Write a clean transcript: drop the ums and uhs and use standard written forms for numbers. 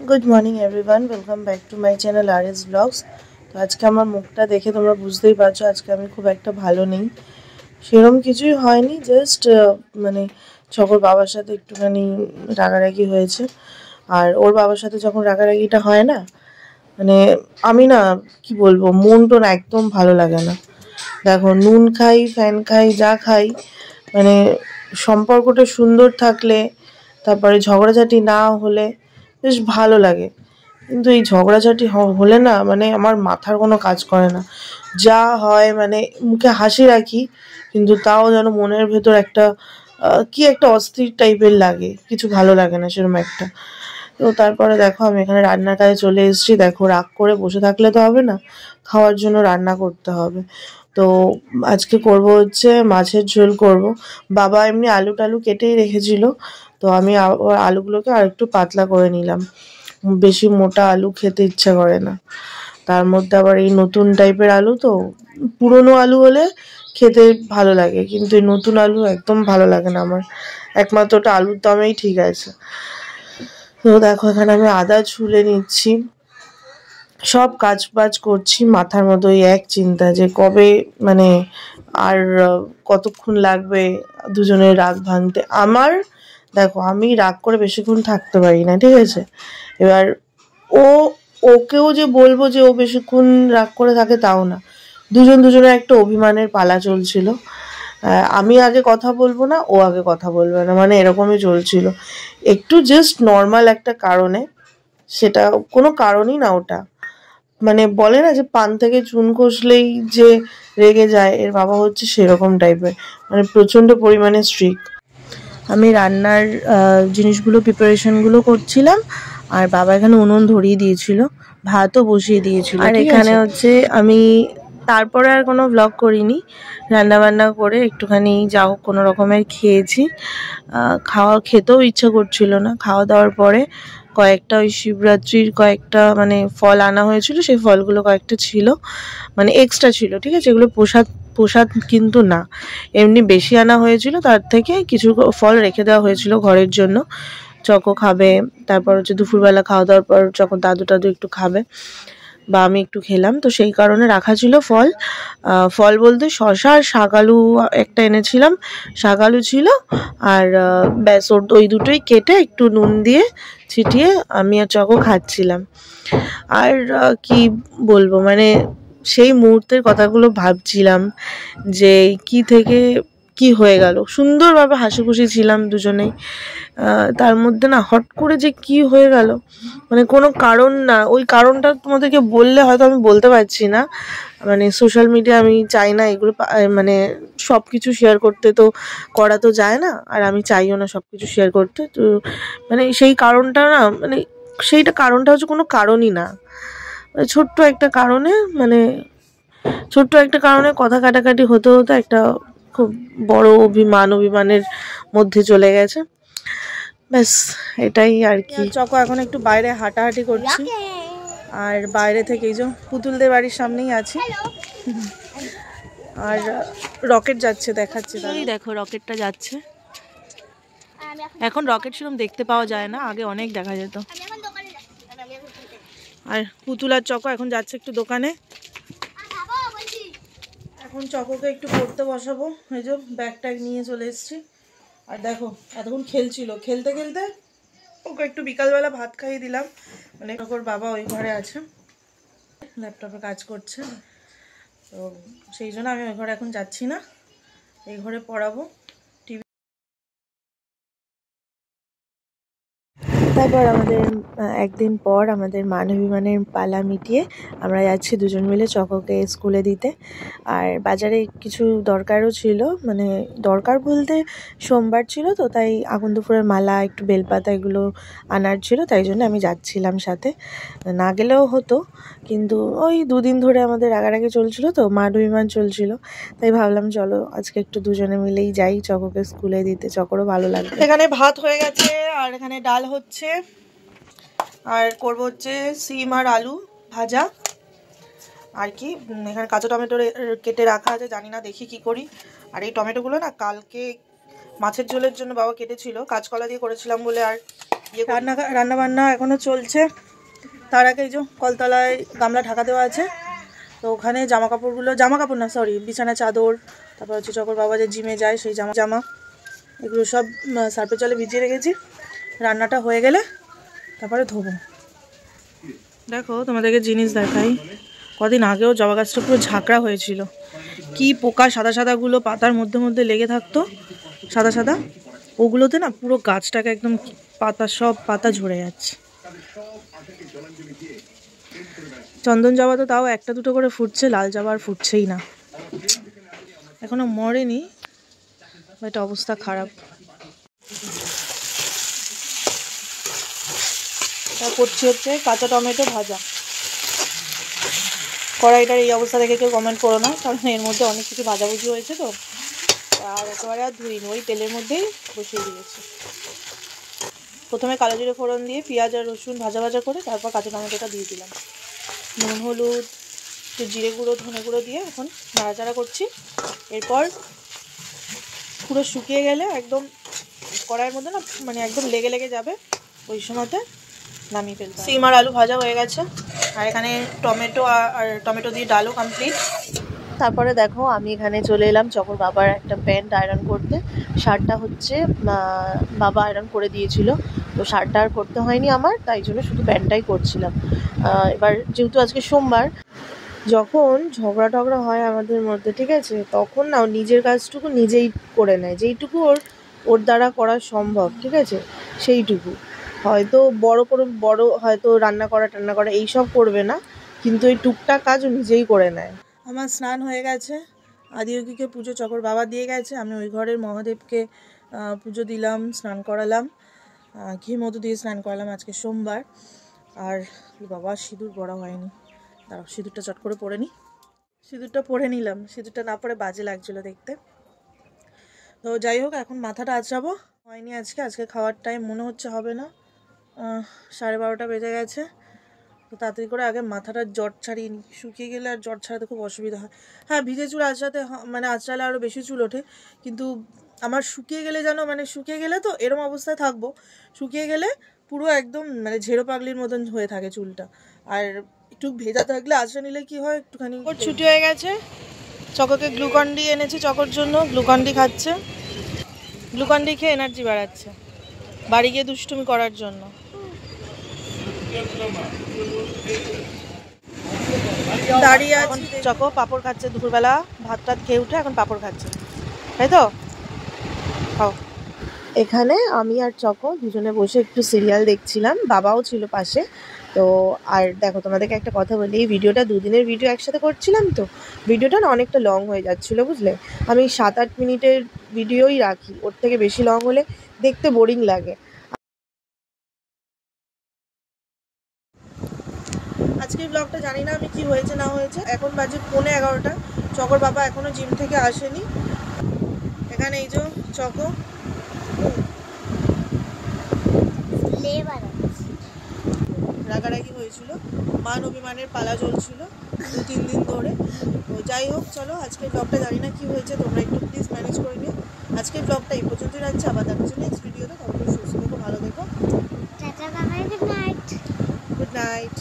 Good morning everyone, welcome back to my channel R S blogs. तो आज के আমার মুখটা দেখে তোমরা বুঝতেই পারছো আজকে আমি খুব একটা ভালো নেই। সেরকম কিছুই হয়নি, জাস্ট মানে ছকর বাবার সাথে একটুখানি রাগারাগি হয়েছে। আর ওর বাবার সাথে যখন রাগারাগিটা হয় না, মানে আমি না কি বলবো, মন টোন একদম ভালো লাগে না। দেখো, নুন খাই, ফ্যান খাই, যা খাই, মানে সম্পর্কটা সুন্দর থাকলে, তারপরে ঝগড়াঝাটি না হলে বেশ ভালো লাগে। কিন্তু এই ঝগড়াঝাটি হলে না, মানে আমার মাথার কোনো কাজ করে না। যা হয় মানে মুখে হাসি রাখি, কিন্তু তাও যেন মনের ভেতর একটা কি একটা অস্থির টাইপের লাগে, কিছু ভালো লাগে না সেরকম একটা। তো তারপরে দেখো আমি এখানে রান্নার কাজে চলে এসেছি। দেখো, রাগ করে বসে থাকলে তো হবে না, খাওয়ার জন্য রান্না করতে হবে। তো আজকে করব হচ্ছে মাছের ঝোল করব। বাবা এমনি আলু টালু কেটেই রেখেছিল, তো আমি আলুগুলোকে আর একটু পাতলা করে নিলাম। বেশি মোটা আলু খেতে ইচ্ছা করে না, তার মধ্যে আবার এই নতুন টাইপের আলু। তো পুরনো আলু হলে খেতে ভালো লাগে, কিন্তু এই নতুন আলু একদম ভালো লাগে না আমার। একমাত্র ওটা আলুর দামেই ঠিক আছে। তো দেখো এখানে আমি আদা ছুলে নিচ্ছি, সব কাজ বাজ করছি। মাথার মধ্যে ওই এক চিন্তা যে কবে মানে আর কতক্ষণ লাগবে দুজনের রাগ ভাঙতে। আমার দেখো, আমি রাগ করে বেশিক্ষণ থাকতে পারি না, ঠিক আছে? এবার ওকেও যে বলবো যে ও বেশিক্ষণ রাগ করে থাকে তাও না। দুজনের একটা অভিমানের পালা চলছিল। আমি আগে কথা বলবো না, ও আগে কথা বলবে না, মানে এরকমই চলছিল। একটু জাস্ট নর্মাল একটা কারণে, সেটা কোনো কারণই না ওটা। মানে বলে না যে পান থেকে চুন খসলেই যে রেগে যায়, এর বাবা হচ্ছে সেরকম টাইপের, মানে প্রচণ্ড পরিমাণে স্ট্রিক্ট। আমি রান্নার জিনিসগুলো প্রিপারেশনগুলো করছিলাম, আর বাবা এখানে উনুন ধরিয়ে দিয়েছিল, ভাতও বসিয়ে দিয়েছিল। আর এখানে হচ্ছে আমি তারপরে আর কোনো ব্লগ করিনি, রান্নাবান্না করে একটুখানি যা হোক কোনো রকমের খেয়েছি। খেতেও ইচ্ছা করছিল না। খাওয়া দাওয়ার পরে কয়েকটা ওই শিবরাত্রির কয়েকটা মানে ফল আনা হয়েছিল, সেই ফলগুলো কয়েকটা ছিল, মানে এক্সট্রা ছিল, ঠিক আছে? এগুলো প্রসাদ কিন্তু না, এমনি বেশি আনা হয়েছিল, তার থেকে কিছু ফল রেখে দেওয়া হয়েছিল ঘরের জন্য। চকো খাবে, তারপর হচ্ছে দুপুরবেলা খাওয়া দাওয়ার পর যখন দাদু একটু খাবে বা আমি একটু খেলাম, তো সেই কারণে রাখা ছিল ফল। ফল বলতে শসা আর শাকালু একটা এনেছিলাম, শাকালু ছিল। আর ব্যাস, ওই দুটোই কেটে একটু নুন দিয়ে ছিটিয়ে আমি আর চকো খাচ্ছিলাম। আর কি বলবো, মানে সেই মুহূর্তের কথাগুলো ভাবছিলাম যে কি থেকে কি হয়ে গেল। সুন্দরভাবে হাসি খুশি ছিলাম দুজনেই, তার মধ্যে না হট করে যে কি হয়ে গেল, মানে কোনো কারণ না। ওই কারণটা তোমাদেরকে বললে হয়তো আমি বলতে পারছি না, মানে সোশ্যাল মিডিয়া আমি চাই না এগুলো মানে সব কিছু শেয়ার করতে, তো করা তো যায় না, আর আমি চাইও না সব কিছু শেয়ার করতে। তো মানে সেই কারণটা না, মানে সেইটা কারণটা হচ্ছে কোনো কারণই না, ছোট্ট একটা কারণে, মানে ছোট্ট একটা কারণে কথা কাটাকাটি হতে হতে একটা খুব বড় অভিমানের মধ্যে চলে গেছে। ব্যাস এটাই আর কি। চকো এখন একটু বাইরে হাঁটাহাঁটি করছি, আর বাইরে থেকে এই যে পুতুলদের বাড়ির সামনেই আছি। আর রকেট যাচ্ছে, দেখাচ্ছে, দেখো রকেটটা যাচ্ছে। এখন রকেট সেরকম দেখতে পাওয়া যায় না, আগে অনেক দেখা যেত। আর পুতুল আর চকো এখন যাচ্ছে একটু দোকানে। এখন চকোকে একটু পড়তে বসাবো, এই যে ব্যাগ ট্যাগ নিয়ে চলে এসেছি। আর দেখো এতক্ষণ খেলছিল, খেলতে খেলতে ওকে একটু বিকালবেলা ভাত খাইয়ে দিলাম। মানে ওর বাবা ওই ঘরে আছে, ল্যাপটপে কাজ করছে, তো সেই জন্য আমি ওই ঘরে এখন যাচ্ছি না, এই ঘরে পড়াবো। তারপর আমাদের একদিন পর আমাদের মান অভিমানের পালা মিটিয়ে আমরা যাচ্ছি দুজন মিলে চকোকে স্কুলে দিতে। আর বাজারে কিছু দরকারও ছিল, মানে দরকার বলতে সোমবার ছিল, তো তাই আগুন দুপুরের মালা, একটু বেলপাতা এগুলো আনার ছিল, তাই জন্য আমি যাচ্ছিলাম সাথে। না গেলেও হতো, কিন্তু ওই দুদিন ধরে আমাদের রাগারাগি চলছিল, তো মান অভিমান চলছিল, তাই ভাবলাম চলো আজকে একটু দুজনে মিলেই যাই চকোকে স্কুলে দিতে, চকোরও ভালো লাগবে। এখানে ভাত হয়ে গেছে, আর এখানে ডাল হচ্ছে, আর করবো হচ্ছে সিম আর আলু ভাজা। আর কি এখানে কাঁচা টমেটো কেটে রাখা আছে, জানি না দেখি কি করি। আর এই টমেটোগুলো না কালকে মাছের ঝোলের জন্য বাবা কেটেছিল, কাঁচকলা দিয়ে করেছিলাম বলে আর রান্না বান্না এখনও চলছে। তার আগে এই যে কলতলায় গামলা ঢাকা দেওয়া আছে, তো ওখানে জামা কাপড় না সরি বিছানা চাদর, তারপর হচ্ছে চকর বাবা যে জিমে যায় সেই জামা এগুলো সব সার্ফের জলে ভিজিয়ে রেখেছি। রান্নাটা হয়ে গেলে তারপরে ধোবো। দেখো তোমাদেরকে জিনিস দেখাই, কদিন আগেও জবা গাছটা পুরো ঝাঁকড়া হয়েছিল, কি পোকা সাদা সাদাগুলো পাতার মধ্যে মধ্যে লেগে থাকতো সাদা সাদা, ওগুলোতে না পুরো গাছটাকে একদম সব পাতা ঝরে যাচ্ছে। চন্দন জবা তো তাও একটা দুটো করে ফুটছে, লাল জবা আর ফুটছেই না, এখনো মরেনি, এটা অবস্থা খারাপ। তা করছি হচ্ছে কাঁচা টমেটো ভাজা। কড়াইটার এই অবস্থা দেখে কেউ কমেন্ট করো না, কারণ এর মধ্যে অনেক কিছু ভাজাভুজি হয়েছে, তো আর একেবারে আর ধুইনি, ওই তেলের মধ্যেই বসিয়ে দিয়েছি। প্রথমে কালো জিরে ফোড়ন দিয়ে পেঁয়াজ আর রসুন ভাজা করে তারপর কাঁচা টমেটোটা দিয়ে দিলাম, নুন হলুদ একটু জিরে গুঁড়ো ধনে গুঁড়ো দিয়ে এখন নাড়াচাড়া করছি। এরপর পুরো শুকিয়ে গেলে একদম কড়াইয়ের মধ্যে না মানে একদম লেগে যাবে, ওই সময়তে নামিয়ে ফেলতে। সিম আর আলু ভাজা হয়ে গেছে, আর এখানে টমেটো দিয়ে ডালও কমপ্লিট। তারপরে দেখো আমি এখানে চলে এলাম চকর বাবার একটা প্যান্ট আয়রন করতে। শার্টটা হচ্ছে বাবা আয়রন করে দিয়েছিল, তো শার্টটা আর করতে হয়নি আমার, তাই জন্য শুধু প্যান্টটাই করছিলাম। এবার যেহেতু আজকে সোমবার, যখন ঝগড়া হয় আমাদের মধ্যে, ঠিক আছে, তখন না নিজের কাজটুকু নিজেই করে নেয়, যেইটুকু ওর দ্বারা করা সম্ভব, ঠিক আছে, সেইটুকু। হয়তো বড় হয়তো রান্না করা এইসব করবে না, কিন্তু এই টুকটাক কাজও নিজেই করে নেয়। আমার স্নান হয়ে গেছে, আদিয়োগীকে পুজো চকর বাবা দিয়ে গেছে, আমি ওই ঘরের মহাদেবকে পুজো দিলাম, স্নান করালাম, ঘি মধু দিয়ে স্নান করালাম, আজকে সোমবার। আর বাবা সিঁদুর পরা হয়নি, দাঁড়াও সিঁদুরটা চট করে পরে নিই। সিঁদুরটা পরে নিলাম, সিঁদুরটা না পরে বাজে লাগছিলো দেখতে। তো যাই হোক, এখন মাথাটা আঁচড়াবো, হয়নি আজকে খাওয়ার টাইম মনে হচ্ছে হবে না, 12:30 বেজে গেছে। তো তাড়াতাড়ি করে আগে মাথাটা জট ছাড়িয়ে নিই, শুকিয়ে গেলে আর জট ছাড়াতে খুব অসুবিধা হয়। হ্যাঁ, ভিজে চুল আঁচড়ালে আরও বেশি চুল ওঠে, কিন্তু আমার শুকিয়ে গেলে তো এরম অবস্থায় থাকবো, শুকিয়ে গেলে পুরো একদম মানে ঝেড়ো পাগলির মতন হয়ে থাকে চুলটা। আর একটু ভেজা থাকলে আঁচড়ে নিলে কি হয়, একটুখানি ওর ছুটি হয়ে গেছে। চকোকে গ্লুকন ডি এনেছি চকোর জন্য, গ্লুকন ডি খাচ্ছে, গ্লুকন ডি খেয়ে এনার্জি বাড়াচ্ছে বাড়ি গিয়ে দুষ্টুমি করার জন্য। দাঁড়িয়ে এখন চকো পাঁপড় খাচ্ছে, দুপুরবেলা ভাত টাত খেয়ে উঠে এখন পাঁপড় খাচ্ছে, তাই তো খাও। এখানে আমি আর চকো দুজনে বসে একটু সিরিয়াল দেখছিলাম, বাবাও ছিল পাশে। তো আর দেখো তোমাদেরকে একটা কথা বলি, এই ভিডিওটা 2 দিনের ভিডিও একসাথে করছিলাম, তো ভিডিওটা না অনেকটা লং হয়ে যাচ্ছিলো, বুঝলে। আমি 7-8 মিনিটের ভিডিওই রাখি, ওর থেকে বেশি লং হলে দেখতে বোরিং লাগে। আজকের ব্লগটা জানি না আমি কি হয়েছে না হয়েছে, এখন বাজে 11:15, চকর বাবা এখনো জিম থেকে আসেনি। এখানে এই যে চকো রাগারাগি হয়েছিল, মান অভিমানের পালা চলছিল 2-3 দিন ধরে। তো যাই হোক, চলো আজকের ব্লগটা জানি না কি হয়েছে, তোমরা একটু প্লিজ ম্যানেজ করে নিও। আজকের ব্লগটা এই পর্যন্তই রাখছি, আবার দেখার জন্য নেক্সট ভিডিওতে। তখন সুস্থ থেকো, ভালো থেকো, গুড নাইট।